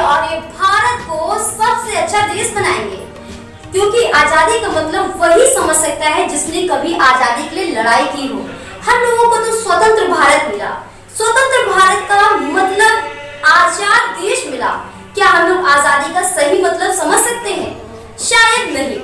और ये भारत को सबसे अच्छा देश बनाएंगे, क्योंकि आजादी का मतलब वही समझ सकता है जिसने कभी आजादी के लिए लड़ाई की हो। हम लोगों को तो स्वतंत्र भारत मिला। स्वतंत्र भारत का मतलब आजाद देश मिला। क्या हम लोग आजादी का सही मतलब समझ सकते हैं? शायद नहीं।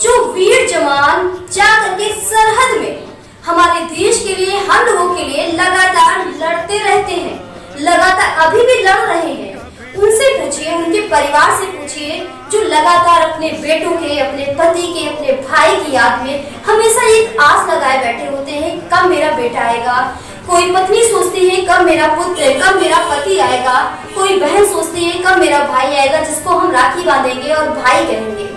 जो वीर जवान जा करके सरहद में हमारे देश के लिए, हम लोगों के लिए लगातार लड़ते रहते हैं, लगातार अभी भी लड़ रहे हैं, उनसे पूछिए, उनके परिवार से पूछिए, जो लगातार अपने बेटों के, अपने पति के, अपने भाई की याद में हमेशा एक आस लगाए बैठे होते हैं, कब मेरा बेटा आएगा। कोई पत्नी सोचती है कब मेरा पुत्र, कब मेरा पति आएगा। कोई बहन सोचती है कब मेरा भाई आएगा जिसको हम राखी बांधेंगे और भाई कहेंगे।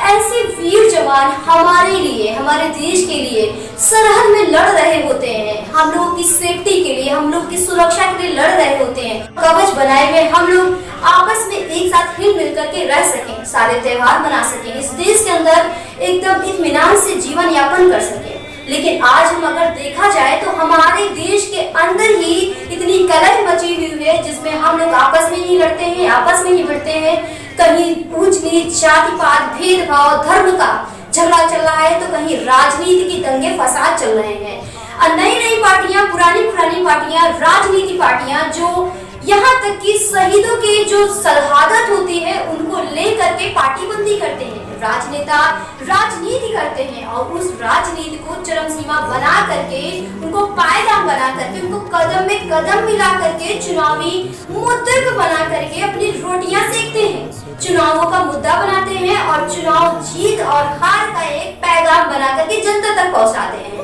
ऐसे वीर जवान हमारे लिए, हमारे देश के लिए सरहद में लड़ रहे होते हैं। हम लोगों की सेफ्टी के लिए, हम लोग की सुरक्षा के लिए लड़ रहे होते हैं। कवच बनाए हुए हम लोग आपस में एक साथ हिल मिल करके रह सकें, सारे त्योहार मना सकें, इस देश के अंदर एकदम इत्मीनान से जीवन यापन कर सकें। लेकिन आज हम अगर देखा जाए तो हमारे देश के अंदर ही इतनी कलह मची हुई है, जिसमें हम लोग आपस में ही लड़ते हैं, आपस में ही भिड़ते हैं। कहीं ऊंच नीच, जाति पात, भेदभाव, धर्म का झगड़ा चल रहा है, तो कहीं राजनीति की दंगे फसाद चल रहे हैं। और नई नई पार्टियां, पुरानी पुरानी पार्टियां, राजनीति पार्टियां, जो यहाँ तक कि शहीदों की जो शहादत होती है उनको लेकर के पार्टीबंदी करते हैं। राजनेता राजनीति करते हैं और उस राजनीति को चरम सीमा बना करके, उनको पायदान बना करके, उनको कदम में कदम मिला करके चुनावी मुद्दे को बना करके अपनी रोटियां सेकते हैं, चुनावों का मुद्दा बनाते हैं और चुनाव जीत और हार का एक पैगाम बना करके जनता तक पहुंचाते हैं।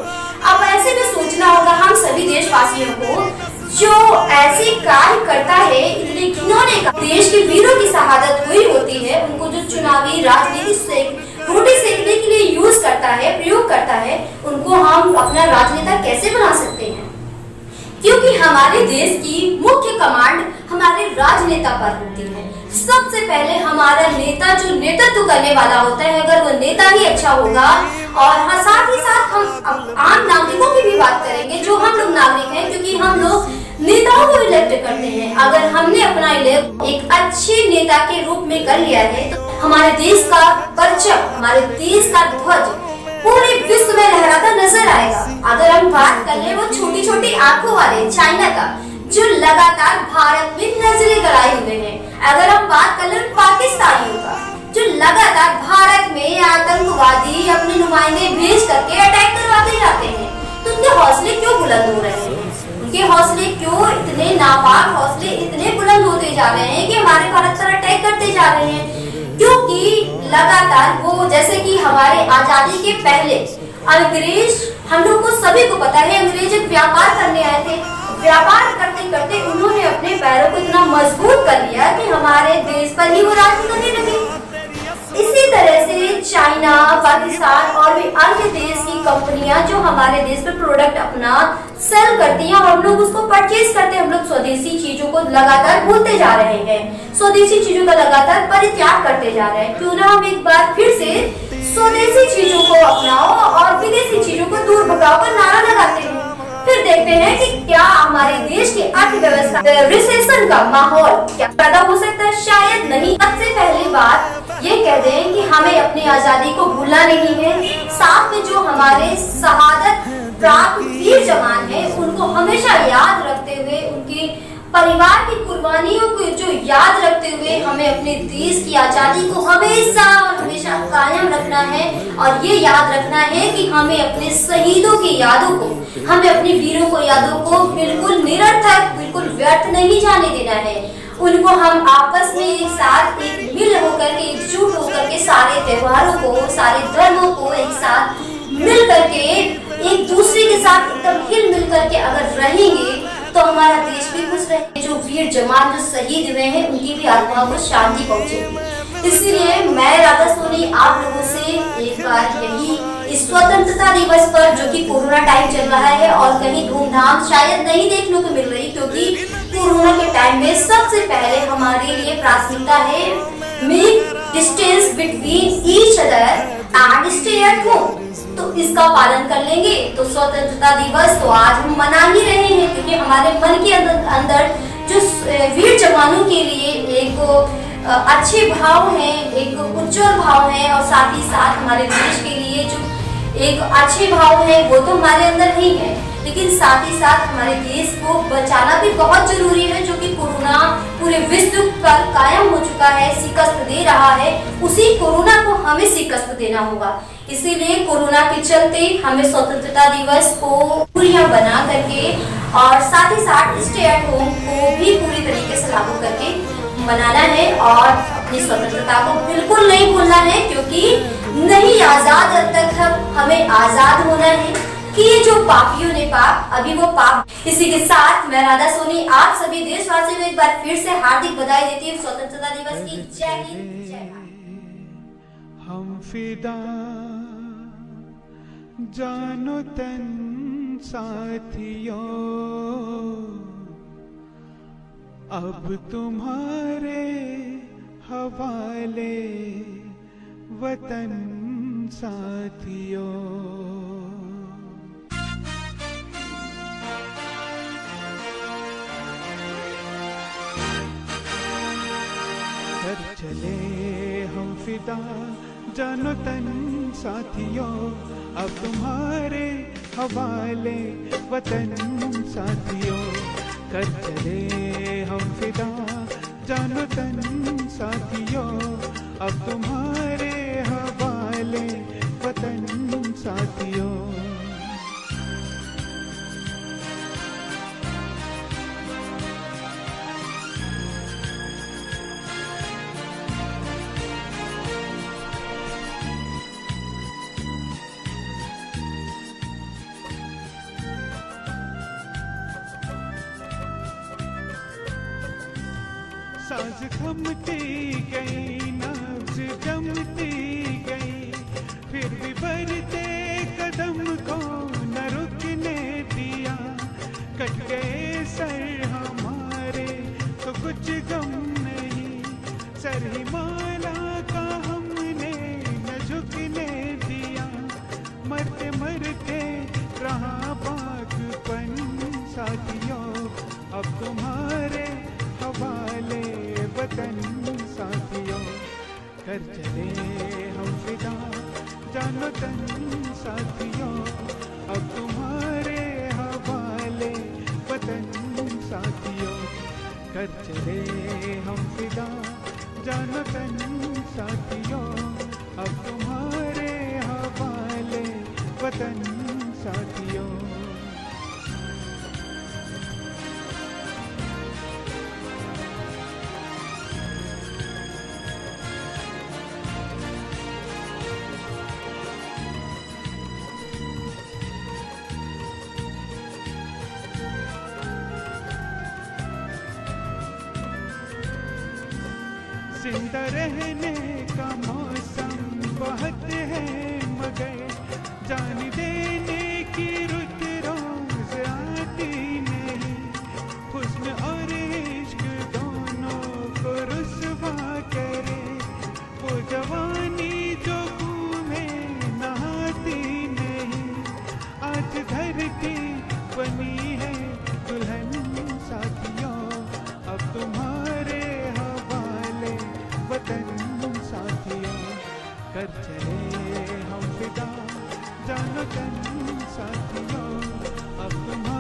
अब ऐसे में सोचना होगा हम सभी देशवासियों को, जो ऐसे कार्य करता है, इतने घिनौने का, देश के वीरों की शहादत हुई होती है, उनको जो चुनावी राजनीति से रोटी सेकने के लिए यूज करता है, प्रयोग करता है, उनको हम अपना राजनेता कैसे बना सकते हैं? क्योंकि हमारे देश की मुख्य कमांड हमारे राजनेता पर होती है। सबसे पहले हमारा नेता जो नेतृत्व करने वाला होता है, अगर वो नेता ही अच्छा होगा, और साथ ही साथ हम आम नागरिकों की भी बात करेंगे, जो हम लोग नागरिक हैं, क्योंकि हम लोग नेताओं को इलेक्ट करते हैं। अगर हमने अपना इलेक्ट एक अच्छे नेता के रूप में कर लिया है, तो हमारे देश का परचम, हमारे देश का ध्वज पूरे विश्व में लहराता नजर आएगा। अगर हम बात कर ले वो छोटी छोटी आंखों वाले चाइना का, जो लगातार भारत में नजरें गड़ाए हुए हैं, अगर हम बात कर ले पाकिस्तानियों का, जो लगातार भारत में आतंकवादी अपने नुमाइंदे भेज करके अटैक करवाते जाते हैं, तो उनके हौसले क्यों बुलंद हो रहे हैं? उनके हौसले क्यों इतने नापाक हौसले इतने बुलंद होते जा रहे हैं कि हमारे भारत पर अटैक करते जा रहे हैं? क्योंकि लगातार वो, जैसे कि हमारे आजादी के पहले अंग्रेज, हम लोग को सभी को पता है, अंग्रेज एक व्यापार करने आए थे। व्यापार करते करते उन्होंने अपने पैरों को इतना मजबूत कर लिया कि हमारे देश पर ही वो राज करने लगे। इसी तरह से चाइना, पाकिस्तान और भी अन्य देश की कंपनियां जो हमारे देश में प्रोडक्ट अपना सेल करती हैं और हम लोग उसको परचेज करते हैं, हम लोग स्वदेशी चीजों को लगातार भूलते जा रहे हैं, स्वदेशी चीजों का लगातार परित्याग करते जा रहे हैं। क्यों ना हम एक बार फिर से स्वदेशी चीजों को अपनाओ और विदेशी चीजों को दूर भगाओ का नारा लगाते हैं। फिर देखते हैं कि क्या हमारे देश की अर्थव्यवस्था रिसेशन का माहौल क्या पैदा हो सकता है? शायद नहीं। सबसे पहली बात ये कह दें कि हमें अपनी आजादी को भूलना नहीं है। साथ में जो हमारे शहादत प्राप्त वीर जवान हैं, उनको हमेशा याद रखते हुए, उनकी परिवार की कुर्बानियों को जो याद रखते हुए, हमें अपने देश की आजादी को हमेशा हमेशा कायम रखना है। और ये याद रखना है कि हमें अपने शहीदों की यादों को, हमें अपने वीरों को यादों को बिल्कुल निरर्थक, बिल्कुल व्यर्थ नहीं जाने देना है। उनको हम आपस में एक साथ, एक मिल होकर के, एकजुट होकर के सारे त्योहारों को, सारे धर्मों को एक साथ मिल करके, एक दूसरे के साथ एकदम हिल मिल करके अगर रहेंगे, तो हमारा देश भी खुश रहेगा। जो वीर जवान जो शहीद हुए हैं, उनकी भी आत्मा को शांति पहुंचेगी। इसलिए मैं राधा सोनी आप लोगों से एक बार यही, इस स्वतंत्रता दिवस पर, जो कि कोरोना टाइम चल रहा है और कहीं धूमधाम शायद नहीं देखने को मिल रही, क्योंकि कोरोना के टाइम में सबसे पहले हमारे लिए प्राथमिकता है make distance between each other and stay at home. तो इसका पालन कर लेंगे तो स्वतंत्रता दिवस तो आज हम मना ही रहे हैं, क्योंकि हमारे मन के अंदर जो वीर जवानों के लिए एक एक अच्छे भाव हैं, एक उज्जवल भाव हैं, और साथ ही साथ हमारे देश के लिए जो एक अच्छे भाव है वो तो हमारे अंदर नहीं है, लेकिन साथ ही साथ हमारे देश को बचाना भी बहुत जरूरी है, जो कि कोरोना पूरे विश्व पर कायम हो चुका है, शिकस्त दे रहा है। उसी कोरोना को हमें शिकस्त देना होगा। इसीलिए कोरोना के चलते हमें स्वतंत्रता दिवस को दूरियां बना करके और साथ ही साथ स्टे एट होम को भी पूरी तरीके से लागू करके मनाना है, और अपनी स्वतंत्रता को बिल्कुल नहीं भूलना है, क्योंकि नहीं आजाद तक हमें आजाद होना है कि ये जो पापियों ने पाप, अभी वो पाप। इसी के साथ मैं राधा सोनी आप सभी देशवासियों को एक बार फिर से हार्दिक बधाई देती हूँ स्वतंत्रता दिवस की। जय हिंद, जय भारत। हम फिदा जानो तन साथियों, अब तुम्हारे हवाले वतन साथियों। कर चले हम फिदा जानो तन साथियों, अब तुम्हारे हवाले वतन साथियों। कर चले हम फिदा जानो तन साथियों, अब तुम्हारे हवाले वतन साथियों। सांस थमती गई, नब्ज जमती गई, फिर भी बढ़ते कदम को न रुकने दिया। कट गए सर हमारे तो कुछ गम नहीं, सर हिमालय का हमने न झुकने दिया। मरते मरते रहा बागपन साथियों, अब तुम्हारे हवाले वतन साथियों। कर चले हम फिदा जानो तन साथियों, अब तुम्हारे हवाले वतन साथियों। कर चले हम फिदा जानो तन साथियों, अब तुम्हारे हवाले वतन साथियों। जिंदा रहने का मौसम बहुत है, मगर जान देने की रुत रोज आती नहीं। हुस्न और इश्क दोनों को रुसवा करे, वो जवानी जो में नहाती नहीं। आज धरती बनी है दुल्हन साथियों, अब तुम्हारे वतन साथियों। कर चले हम फिदा जानो तन साथियों, अब तुम्हारे